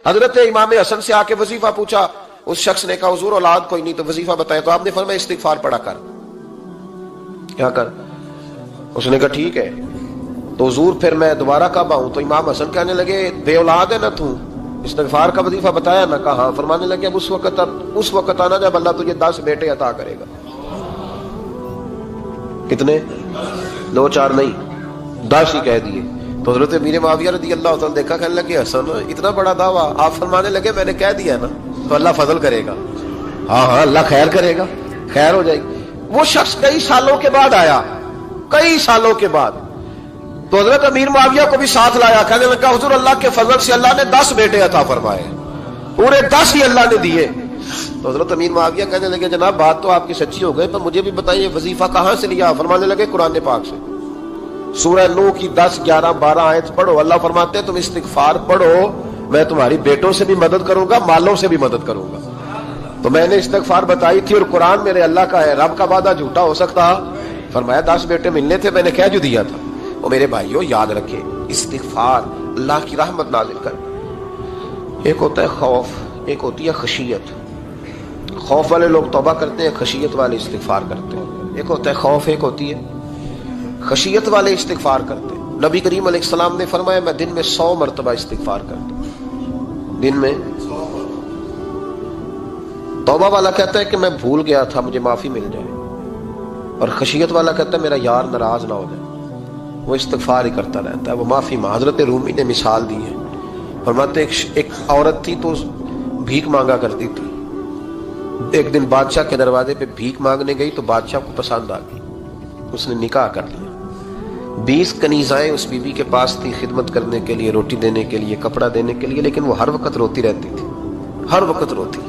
حضرت امام حسن سے آ کے وظیفہ پوچھا، اس شخص نے کہا حضور اولاد کوئی نہیں تو وظیفہ بتائے، تو آپ نے فرمایا استغفار پڑھا کر، کیا کر؟ اس نے کہا ٹھیک ہے۔ تو حضور پھر میں دوبارہ کب آؤں؟ تو امام حسن کہنے لگے بے اولاد ہے نا تو، استغفار کا وظیفہ بتایا نہ؟ کہا ہاں۔ فرمانے لگے اب اس وقت آنا جب اللہ تجھے 10 بیٹے عطا کرے گا۔ کتنے؟ 2 4 نہیں، 10 ہی کہہ دیے۔ تو حضرت امیر معاویہ رضی اللہ تعالیٰ دیکھا، کہنے لگے حسن اتنا بڑا دعویٰ؟ آپ فرمانے لگے میں نے کہہ دیا نا تو اللہ فضل کرے گا، ہاں ہاں اللہ خیر کرے گا، خیر ہو جائے گی۔ وہ شخص کئی سالوں کے بعد آیا، کئی سالوں کے بعد، تو حضرت امیر معاویہ کو بھی ساتھ لایا، کہنے لگا حضور اللہ کے فضل سے اللہ نے 10 بیٹے عطا فرمائے، پورے 10 ہی اللہ نے دیے۔ تو حضرت امیر معاویہ کہنے لگے جناب بات تو آپ کی سچی ہو گئی، پر مجھے بھی بتائیے وظیفہ کہاں سے لیا؟ فرمانے لگے قرآن پاک سے، سورہ نوح کی 10 11 12 آیت پڑھو۔ اللہ فرماتے ہیں تم استغفار پڑھو، میں تمہاری بیٹوں سے بھی مدد کروں گا، مالوں سے بھی مدد کروں گا۔ تو میں نے استغفار بتائی تھی، اور قرآن میرے اللہ کا ہے، رب کا وعدہ جھوٹا ہو سکتا؟ فرمایا 10 بیٹے ملنے تھے، میں نے کہہ جو دیا تھا۔ اور میرے بھائیوں یاد رکھیں، استغفار اللہ کی رحمت نازل کر، ایک ہوتا ہے خوف، ایک ہوتی ہے خشیت۔ خوف والے لوگ توبہ کرتے ہیں، خشیت والے استغفار کرتے ہیں۔ ایک ہوتا ہے خوف، ایک ہوتی ہے خشیت والے استغفار کرتے ہیں۔ نبی کریم علیہ السلام نے فرمایا میں دن میں 100 مرتبہ استغفار کرتا ہوں، دن میں۔ توبہ والا کہتا ہے کہ میں بھول گیا تھا، مجھے معافی مل جائے، اور خشیت والا کہتا ہے میرا یار ناراض نہ ہو جائے، وہ استغفار ہی کرتا رہتا ہے، وہ معافی مانگ۔ حضرت رومی نے مثال دی ہے، فرماتے ایک عورت تھی تو بھیک مانگا کرتی تھی، ایک دن بادشاہ کے دروازے پہ بھیک مانگنے گئی تو بادشاہ کو پسند آ گئی، اس نے نکاح کر لیا۔ 20 کنیزائیں اس بی بی کے پاس تھی خدمت کرنے کے لیے، روٹی دینے کے لیے، کپڑا دینے کے لیے، لیکن وہ ہر وقت روتی رہتی تھی، ہر وقت روتی۔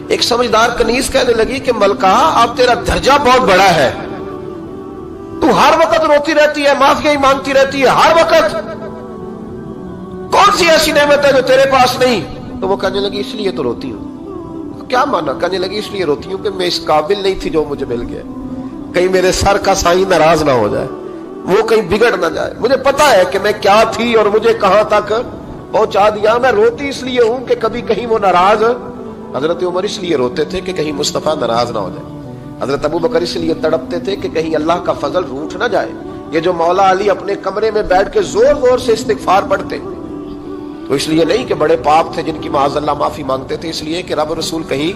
ایک سمجھدار کنیز کہنے لگی کہ ملکہ اب تیرا درجہ بہت بڑا ہے، تو ہر وقت روتی رہتی ہے، معافیاں ہی مانگتی رہتی ہے ہر وقت، کون سی ایسی نعمت ہے جو تیرے پاس نہیں؟ تو وہ کہنے لگی اس لیے تو روتی ہوں۔ کیا مانا؟ کہنے لگی اس لیے روتی ہوں کہ میں اس قابل نہیں تھی جو مجھے مل گیا، کہیں میرے سر کا سائیں ناراض نہ ہو جائے، وہ کہیں بگڑ نہ جائے، مجھے پتا ہے کہ میں کیا تھی اور مجھے کہاں تک پہنچا دیا، میں روتی اس لیے ہوں کہ کبھی کہیں وہ ناراض۔ حضرت عمر اس لیے روتے تھے کہ کہیں مصطفیٰ ناراض نہ ہو جائے، حضرت ابو بکر اس لیے تڑپتے تھے کہ کہیں اللہ کا فضل روٹھ نہ جائے۔ یہ جو مولا علی اپنے کمرے میں بیٹھ کے زور زور سے استغفار پڑھتے تو اس لیے نہیں کہ بڑے پاپ تھے جن کی معاذ اللہ معافی مانگتے تھے، اس لیے کہ رب رسول کہیں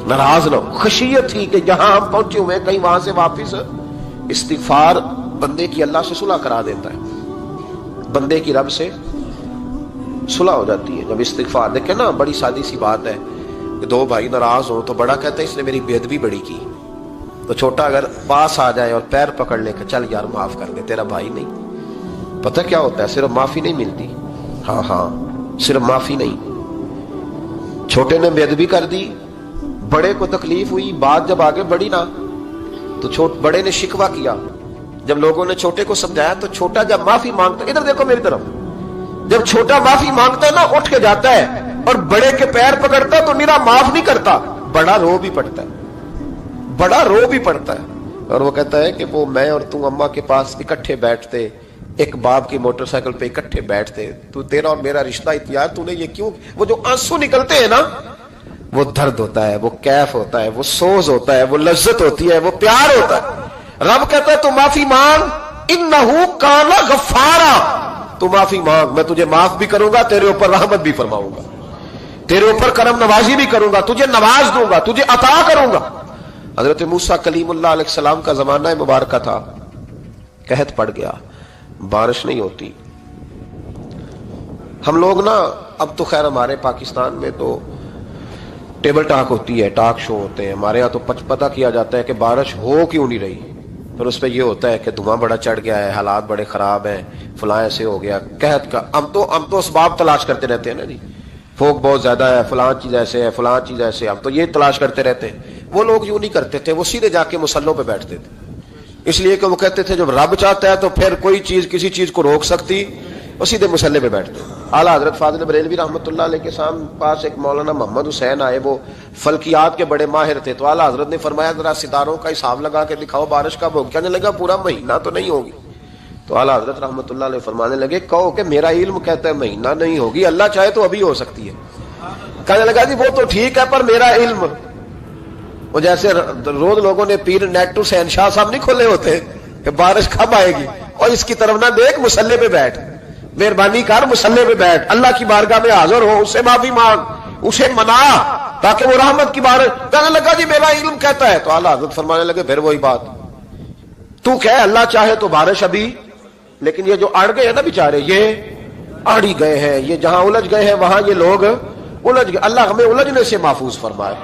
ناراض نہ ہو۔ خشیت تھی کہ جہاں ہم پہنچے ہوئے کہیں وہاں سے واپس۔ استغفار بندے کی اللہ سے صلح کرا دیتا ہے، بندے کی رب سے صلح ہو جاتی ہے جب استغفار۔ دیکھیں نا بڑی سادی سی بات ہے کہ 2 بھائی ناراض ہوں تو بڑا کہتا ہے اس نے میری بے ادبی بڑی کی، تو چھوٹا اگر پاس آ جائے اور پیر پکڑ لے کہ چل یار معاف کر دے، تیرا بھائی نہیں۔ پتہ کیا ہوتا ہے؟ صرف معافی نہیں ملتی، ہاں ہاں صرف معافی نہیں، چھوٹے نے بے ادبی کر دی، بڑے کو تکلیف ہوئی، بات جب آگے بڑھی نا تو بڑے نے شکوہ کیا، جب لوگوں نے چھوٹے کو سمجھایا تو چھوٹا جب معافی مانگتا، ادھر دیکھو میری طرف، جب چھوٹا معافی مانگتا ہے نا اٹھ کے جاتا ہے اور بڑے کے پیر پکڑتا تو میرا معاف نہیں کرتا، بڑا رو بھی پڑتا ہے، بڑا رو بھی پڑتا ہے، اور وہ کہتا ہے کہ وہ میں اور تم اماں کے پاس اکٹھے بیٹھتے، ایک باپ کی موٹر سائیکل پہ اکٹھے بیٹھتے، تو تیرا اور میرا رشتہ اتیار تو نے یہ کیوں؟ وہ جو آنسو نکلتے ہیں نا وہ درد ہوتا ہے، وہ کیف ہوتا ہے، وہ سوز ہوتا ہے، وہ لذت ہوتی ہے، وہ پیار ہوتا ہے۔ رب کہتا ہے تو معافی مانگ، انہو کان غفارا، تو معافی مانگ، میں تجھے معاف بھی کروں گا، تیرے اوپر رحمت بھی فرماؤں گا، تیرے اوپر کرم نوازی بھی کروں گا، تجھے نواز دوں گا، تجھے عطا کروں گا۔ حضرت موسیٰ کلیم اللہ علیہ السلام کا زمانہ مبارکہ تھا، قحط پڑ گیا، بارش نہیں ہوتی۔ ہم لوگ نا اب تو خیر ہمارے پاکستان میں تو ٹیبل ٹاک ہوتی ہے، ٹاک شو ہوتے ہیں، ہمارے ہاں تو پتہ کیا جاتا ہے کہ بارش ہو کیوں نہیں رہی، پھر اس پہ یہ ہوتا ہے کہ دھواں بڑا چڑھ گیا ہے، حالات بڑے خراب ہیں، فلاں ایسے ہو گیا قحط کا۔ ہم تو اسباب تلاش کرتے رہتے ہیں نا جی، پھوک بہت زیادہ ہے، فلاں چیز ایسے ہے، فلاں چیز ایسے، ہم تو یہ تلاش کرتے رہتے ہیں۔ وہ لوگ یوں نہیں کرتے تھے، وہ سیدھے جا کے مسلوں پہ بیٹھتے تھے، اس لیے کہ وہ کہتے تھے جب رب چاہتا ہے تو پھر کوئی چیز کسی چیز کو روک سکتی، وہ سیدھے مسلے پہ بیٹھتے۔ اعلیٰ حضرت فاضل بریلوی رحمۃ اللہ علیہ کے پاس ایک مولانا محمد حسین آئے، وہ فلکیات کے بڑے ماہر تھے، تو اعلیٰ حضرت نے فرمایا ذرا ستاروں کا حساب لگا کے دکھاؤ بارش کب ہوگی؟ کہنے لگا پورا مہینہ تو نہیں ہوگی۔ تو اعلیٰ حضرت رحمۃ اللہ علیہ فرمانے لگے کہو کہ میرا علم کہتا ہے مہینہ نہیں ہوگی، اللہ چاہے تو ابھی ہو سکتی ہے۔ کہنے لگا جی وہ تو ٹھیک ہے پر میرا علم، وہ جیسے روز لوگوں نے پیر نیٹو شہنشاہ صاحب نہیں کھولے ہوتے کہ بارش کب آئے گی، اور اس کی طرف نہ دیکھ، مصلے پہ بیٹھ، مہربانی کر مصلے پہ بیٹھ، اللہ کی بارگاہ میں حاضر ہو، اس سے معافی مانگ، اسے منا تاکہ وہ رحمت کی بارش۔ کہنے لگا جی میرا علم کہتا ہے، تو اعلیٰ حضرت فرمانے لگے پھر وہی بات، تو کہے اللہ چاہے تو بارش ابھی، لیکن یہ جو اڑ گئے ہیں نا بیچارے، یہ اڑ ہی گئے ہیں، یہ جہاں الجھ گئے ہیں وہاں یہ لوگ الجھ گئے، اللہ ہمیں الجھنے سے محفوظ فرمائے۔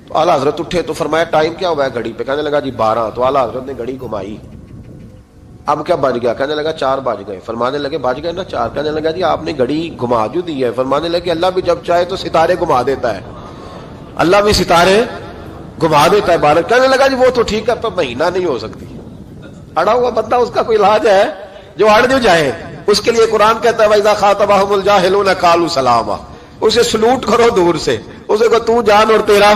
تو اعلیٰ حضرت اٹھے تو فرمایا ٹائم کیا ہوا ہے گھڑی پہ؟ کہنے لگا جی 12۔ تو اعلیٰ حضرت نے گھڑی گھمائی، اب کیا بج گیا؟ کہنے لگا 4 بج گئے۔ فرمانے لگے بج گئے نا 4؟ کہنے لگا جی آپ نے گھڑی گھما جو دی ہے۔ فرمانے لگے اللہ بھی جب چاہے تو ستارے گھما دیتا ہے، اللہ بھی ستارے گھما دیتا ہے بارش۔ کہنے لگا جی وہ تو ٹھیک ہے پر مہینہ نہیں ہو سکتی، اڑا ہوا بندہ اس کا کوئی علاج ہے جو اڑ جو جائے، اس کے لیے قرآن کہتا ہے وَإِذَا خَاطَبَهُمُ الْجَاهِلُونَ قَالُوا سَلَامًا، اسے سلوٹ کرو دور سے، اسے کو تو جان اور تیرا۔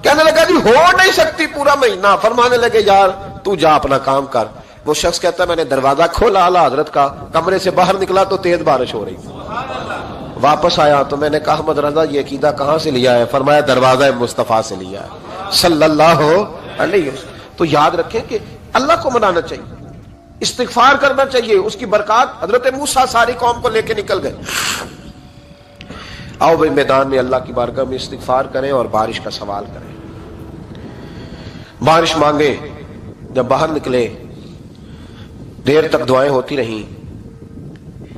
کہنے لگا جی ہو نہیں سکتی پورا مہینہ۔ فرمانے لگے یار تو جا اپنا کام کر۔ وہ شخص کہتا ہے میں نے دروازہ کھولا اعلیٰ حضرت کا، کمرے سے باہر نکلا تو تیز بارش ہو رہی تھی، واپس آیا تو میں نے کہا احمد رضا یہ عقیدہ کہاں سے لیا ہے؟ فرمایا دروازہ مصطفیٰ سے لیا ہے صلی اللہ علیہ وسلم۔ تو یاد رکھیں کہ اللہ کو منانا چاہیے، استغفار کرنا چاہیے، اس کی برکات۔ حضرت موسیٰ ساری قوم کو لے کے نکل گئے۔ آؤ بھائی میدان میں اللہ کی بارگاہ میں استغفار کریں اور بارش کا سوال کریں، بارش مانگے۔ جب باہر نکلے دیر تک دعائیں ہوتی رہیں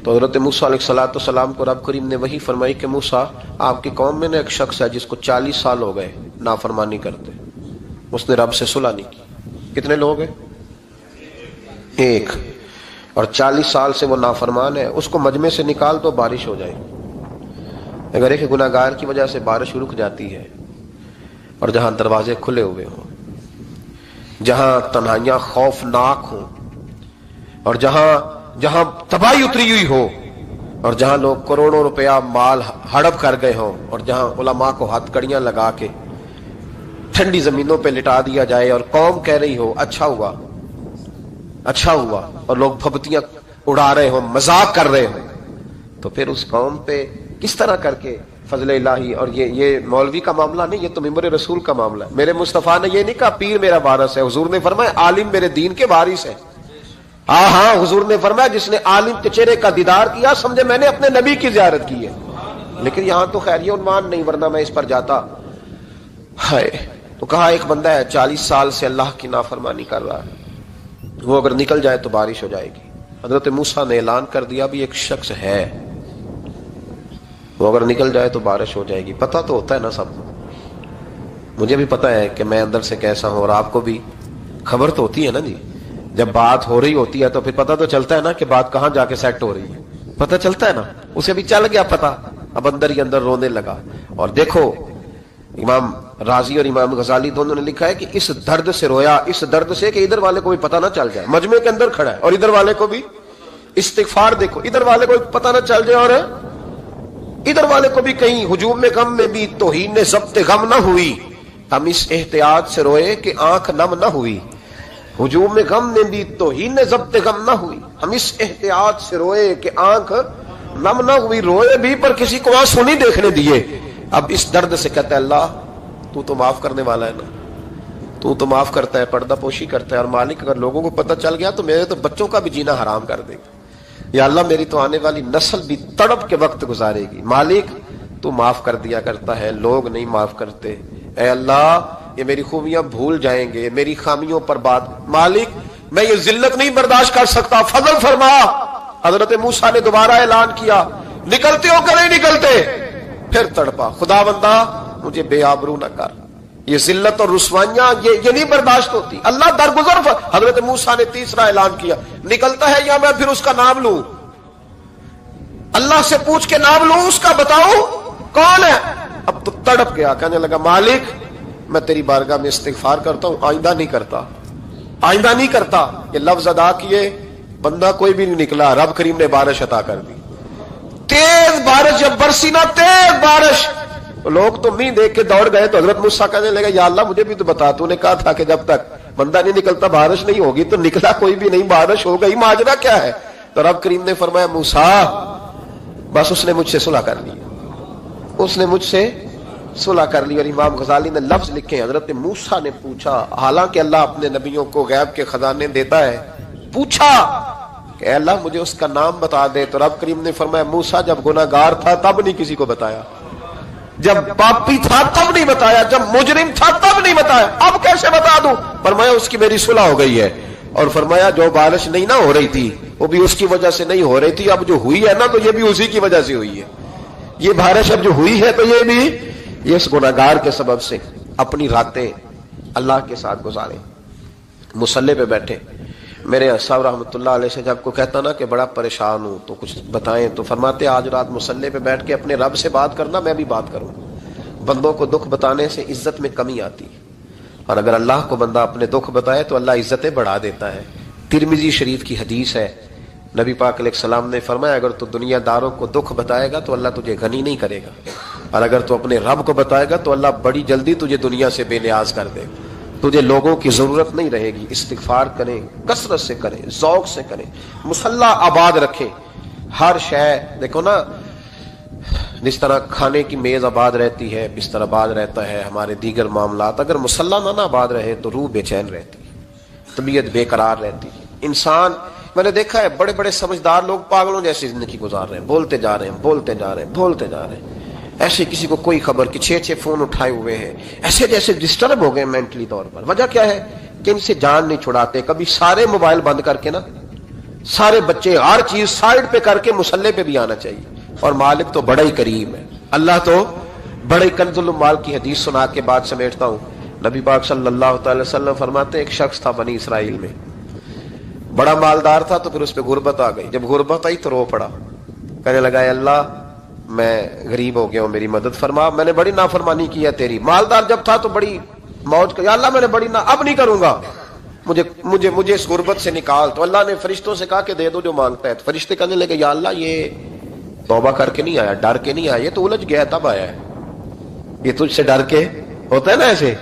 تو حضرت موسیٰ علیہ السلام کو رب کریم نے وحی فرمائی کہ موسیٰ آپ کی قوم میں نے ایک شخص ہے جس کو 40 سال ہو گئے نافرمانی کرتے، اس نے رب سے صلح نہیں کی۔ کتنے لوگ ہیں؟ ایک، اور 40 سال سے وہ نافرمان ہے، اس کو مجمع سے نکال تو بارش ہو جائے۔ اگر ایک گناہگار کی وجہ سے بارش رک جاتی ہے، اور جہاں دروازے کھلے ہوئے ہوں، جہاں تنہائیاں خوفناک ہوں، اور جہاں تباہی اتری ہوئی ہو، اور جہاں لوگ کروڑوں روپیہ مال ہڑپ کر گئے ہوں، اور جہاں علماء کو ہاتھ کڑیاں لگا کے ٹھنڈی زمینوں پہ لٹا دیا جائے، اور قوم کہہ رہی ہو اچھا ہوا اچھا ہوا، اور لوگ پھبتیاں اڑا رہے ہوں، مذاق کر رہے ہوں، تو پھر اس قوم پہ کس طرح کر کے فضل الہی۔ اور یہ مولوی کا معاملہ نہیں، یہ تو ممبر رسول کا معاملہ ہے۔ میرے مصطفیٰ نے یہ نہیں کہا پیر میرا وارث ہے، حضور نے فرمایا عالم میرے دین کے وارث ہے۔ ہاں حضور نے فرمایا جس نے عالم کے چہرے کا دیدار کیا سمجھے میں نے اپنے نبی کی زیارت کی ہے۔ لیکن یہاں تو خیر یہ عنوان نہیں، ورنہ میں اس پر جاتا ہے۔ تو کہا ایک بندہ ہے 40 سال سے اللہ کی نافرمانی کر رہا ہے، وہ اگر نکل جائے تو بارش ہو جائے گی۔ حضرت موسیٰ نے اعلان کر دیا بھی ایک شخص ہے، وہ اگر نکل جائے تو بارش ہو جائے گی۔ پتہ تو ہوتا ہے نا سب، مجھے بھی پتہ ہے کہ میں اندر سے کیسا ہوں، اور آپ کو بھی خبر تو ہوتی ہے نا جی۔ جب بات ہو رہی ہوتی ہے تو پھر پتہ تو چلتا ہے نا کہ بات کہاں جا کے سیٹ ہو رہی ہے، پتہ چلتا ہے نا۔ اسے بھی چل گیا پتہ، اب اندر ہی اندر رونے لگا۔ اور دیکھو امام راضی اور امام غزالی دونوں نے لکھا ہے کہ اس درد سے رویا، اس درد سے کہ ادھر والے کو بھی پتہ نہ چل جائے، مجمع کے اندر کھڑا ہے اور ادھر والے کو بھی استغفار، دیکھو ادھر والے کو پتہ نہ چل جائے اور ادھر والے کو بھی کہیں ہجوم غم میں بھی توہین ضبط غم نہ ہوئی، ہم اس احتیاط سے روئے کہ آنکھ نم نہ ہوئی۔ ہجوم غم میں بھی توہین ضبط غم نہ ہوئی، ہم اس احتیاط سے روئے کہ آنکھ نم نہ ہوئی، روئے بھی پر کسی کو آنسو نہیں دیکھنے دیے۔ اب اس درد سے کہتا ہے اللہ تو تو معاف کرنے والا ہے نا، تو تو معاف کرتا ہے، پردہ پوشی کرتا ہے، اور مالک اگر لوگوں کو پتہ چل گیا تو میرے تو بچوں کا بھی جینا حرام کر دے گا، یا اللہ میری تو آنے والی نسل بھی تڑپ کے وقت گزارے گی۔ مالک تو معاف کر دیا کرتا ہے، لوگ نہیں معاف کرتے، اے اللہ یہ میری خوبیاں بھول جائیں گے، میری خامیوں پر بات، مالک میں یہ ذلت نہیں برداشت کر سکتا، فضل فرما۔ حضرت موسیٰ نے دوبارہ اعلان کیا نکلتے ہو کہ نہیں نکلتے؟ پھر تڑپا، خدا بندہ مجھے بے آبرو نہ کر، یہ ذلت اور رسوائیاں یہ نہیں برداشت ہوتی، اللہ درگزر۔ حضرت موسیٰ نے تیسرا اعلان کیا نکلتا ہے یا میں پھر اس کا نام لوں، اللہ سے پوچھ کے نام لوں اس کا، بتاؤ کون ہے؟ اب تو تڑپ گیا، کہنے لگا مالک میں تیری بارگاہ میں استغفار کرتا ہوں، آئندہ نہیں کرتا، آئندہ نہیں کرتا۔ یہ لفظ ادا کیے، بندہ کوئی بھی نہیں نکلا، رب کریم نے بارش عطا کر دی، تیز بارش جب برسی نا، تیز بارش، لوگ تو نہیں دیکھ کے دوڑ گئے۔ تو حضرت موسیٰ کہنے لگا یا اللہ مجھے بھی تو بتا، تو نے کہا تھا کہ جب تک بندہ نہیں نکلتا بارش نہیں ہوگی، تو نکلا کوئی بھی نہیں، بارش ہو گئی، ماجرا کیا ہے؟ تو رب کریم نے فرمایا موسیٰ بس اس نے مجھ سے صلح کر لی، اس نے مجھ سے صلح کر لی. اور امام غزالی نے لفظ لکھے, حضرت موسیٰ نے پوچھا, حالانکہ اللہ اپنے نبیوں کو غیب کے خزانے دیتا ہے, پوچھا کہ اے اللہ مجھے اس کا نام بتا دے. تو رب کریم نے فرمایا موسیٰ جب گناہگار تھا تب نہیں کسی کو بتایا, جب پاپی تھا تب نہیں بتایا, جب مجرم تھا تب نہیں بتایا, اب کیسے بتا دوں؟ فرمایا اس کی میری صلح ہو گئی ہے. اور فرمایا جو بارش نہیں نہ ہو رہی تھی وہ بھی اس کی وجہ سے نہیں ہو رہی تھی, اب جو ہوئی ہے نا تو یہ بھی اسی کی وجہ سے ہوئی ہے. یہ بارش اب جو ہوئی ہے تو یہ بھی یہ اس گناہگار کے سبب سے. اپنی راتیں اللہ کے ساتھ گزارے, مصلی پہ بیٹھے. میرے صاحب رحمۃ اللہ علیہ سے جب کوئی کہتا نا کہ بڑا پریشان ہوں تو کچھ بتائیں, تو فرماتے آج رات مصلی پہ بیٹھ کے اپنے رب سے بات کرنا, میں بھی بات کروں. بندوں کو دکھ بتانے سے عزت میں کمی آتی ہے, اور اگر اللہ کو بندہ اپنے دکھ بتائے تو اللہ عزتیں بڑھا دیتا ہے. ترمذی شریف کی حدیث ہے, نبی پاک علیہ السلام نے فرمایا اگر تو دنیا داروں کو دکھ بتائے گا تو اللہ تجھے غنی نہیں کرے گا, اور اگر تو اپنے رب کو بتائے گا تو اللہ بڑی جلدی تجھے دنیا سے بے نیاز کر دے. تجھے لوگوں کی ضرورت نہیں رہے گی. استغفار کریں, کثرت سے کریں, ذوق سے کریں, مصلی آباد رکھیں. ہر شے دیکھو نا, جس طرح کھانے کی میز آباد رہتی ہے, بستر آباد رہتا ہے, ہمارے دیگر معاملات, اگر مصلی نہ آباد رہے تو روح بے چین رہتی ہے, طبیعت بے قرار رہتی ہے. انسان میں نے دیکھا ہے بڑے بڑے سمجھدار لوگ پاگلوں جیسی زندگی گزار رہے ہیں, بولتے جا رہے ہیں, بولتے جا رہے ہیں, بولتے جا رہے ہیں, ایسے کسی کو کوئی خبر کہ 6 فون اٹھائے ہوئے ہیں, ایسے جیسے ڈسٹرب ہو گئے مینٹلی طور پر. وجہ کیا ہے کہ ان سے جان نہیں چھڑاتے. کبھی سارے موبائل بند کر کے نا, سارے بچے ہر چیز سائڈ پہ کر کے مصلی پہ بھی آنا چاہیے. اور مالک تو بڑا ہی کریم ہے, اللہ تو بڑے کنز المال کی حدیث سنا کے بعد سمیٹتا ہوں. نبی پاک صلی اللہ تعالی وسلم فرماتے ایک شخص تھا بنی اسرائیل میں, بڑا مالدار تھا, تو پھر اس پہ غربت آ گئی. جب غربت آئی تو رو پڑا, کہنے لگا اے اللہ میں غریب ہو گیا ہوں, میری مدد فرما, میں نے بڑی نافرمانی کی ہے تیری. مالدار جب تھا تو بڑی موج کر, یا اللہ میں نے بڑی اب نہیں کروں گا, مجھے اس غربت سے نکال. تو اللہ نے فرشتوں سے کہا کہ دے دو جو مانگتا ہے. فرشتے کہنے لگے یا اللہ یہ توبہ کر کے نہیں آیا, ڈر کے نہیں آیا, یہ تو الجھ گیا تب آیا ہے. یہ تجھ سے ڈر کے ہوتا ہے نا ایسے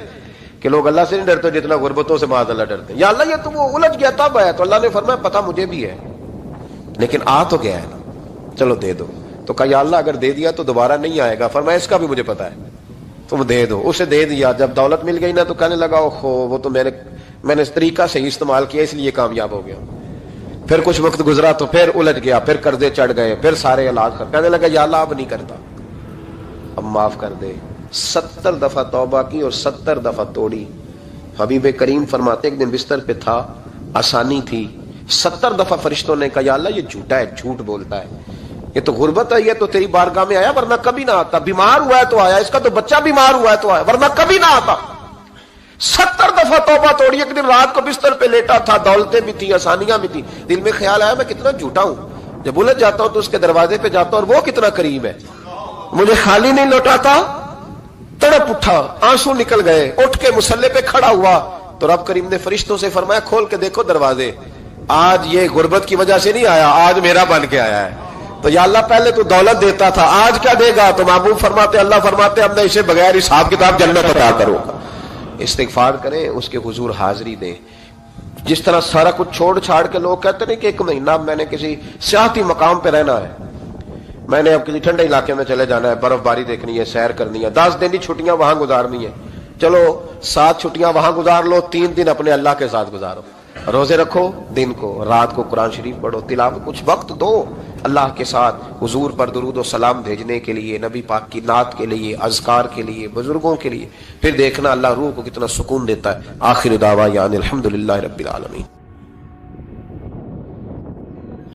کہ لوگ اللہ سے نہیں ڈرتے جتنا غربتوں سے معاذ اللہ ڈرتے. یا اللہ یہ تو وہ الجھ گیا تب آیا. تو اللہ نے فرمایا پتہ مجھے بھی ہے, لیکن آ تو گیا ہے نا, چلو دے دو. تو کہا یا اللہ اگر دے دیا تو دوبارہ نہیں آئے گا. فرمایا اس کا بھی مجھے پتا ہے, تم دے دو. اسے دے دیا. جب دولت مل گئی نا تو کہنے لگا اوہو وہ تو میں نے اس طریقہ سے استعمال کیا اس لیے کامیاب ہو گیا. پھر کچھ وقت گزرا تو پھر الجھ گیا, پھر قرضے چڑھ گئے, پھر سارے علاج کر, کہنے لگا یا اللہ اب نہیں کرتا, اب معاف کر دے. 70 دفعہ توبہ کی اور 70 دفعہ توڑی. حبیب کریم فرماتے ایک دن بستر پہ تھا, آسانی تھی, 70 دفعہ فرشتوں نے کہا یا اللہ یہ جھوٹا ہے, جھوٹ بولتا ہے, یہ تو غربت ہے, یہ تو تیری بارگاہ میں آیا ورنہ کبھی نہ آتا, بیمار ہوا ہے تو آیا, اس کا تو بچہ بیمار ہوا ہے تو آیا, ورنہ کبھی نہ آتا. 70 دفعہ توبہ توڑی. ایک دن رات کو بستر پہ لیٹا تھا, دولتیں بھی تھی, آسانیاں بھی تھی, دل میں خیال آیا میں کتنا جھوٹا ہوں, جب الجھ جاتا ہوں تو اس کے دروازے پہ جاتا ہوں اور وہ کتنا کریم ہے, مجھے خالی نہیں لوٹاتا. تڑپ اٹھا, آنسو نکل گئے, اٹھ کے مصلی پہ کھڑا ہوا تو رب کریم نے فرشتوں سے فرمایا کھول کے دیکھو دروازے, آج یہ غربت کی وجہ سے نہیں آیا, آج میرا بن کے آیا ہے. تو یا اللہ پہلے تو دولت دیتا تھا, آج کیا دے گا؟ تو محبوب فرماتے اللہ فرماتے اب میں اسے بغیر حساب کتاب جنت عطا کروں گا. استغفار کریں, اس کے حضور حاضری دیں. جس طرح سارا کچھ چھوڑ چھاڑ کے لوگ کہتے ہیں کہ 1 مہینہ میں نے کسی سیاحتی مقام پہ رہنا ہے, میں نے اب کسی ٹھنڈے علاقے میں چلے جانا ہے, برف باری دیکھنی ہے, سیر کرنی ہے, 10 دن کی چھٹیاں وہاں گزارنی ہے, چلو 7 چھٹیاں وہاں گزار لو, 3 دن اپنے اللہ کے ساتھ گزارو, روزے رکھو, دن کو رات کو قرآن شریف پڑھو, تلاوت, کچھ وقت دو اللہ کے ساتھ حضور پر درود و سلام بھیجنے کے لیے, نبی پاک کی نعت کے لیے, اذکار کے لیے, بزرگوں کے لیے. پھر دیکھنا اللہ روح کو کتنا سکون دیتا ہے. آخر دعوانا الحمدللہ رب العالمین.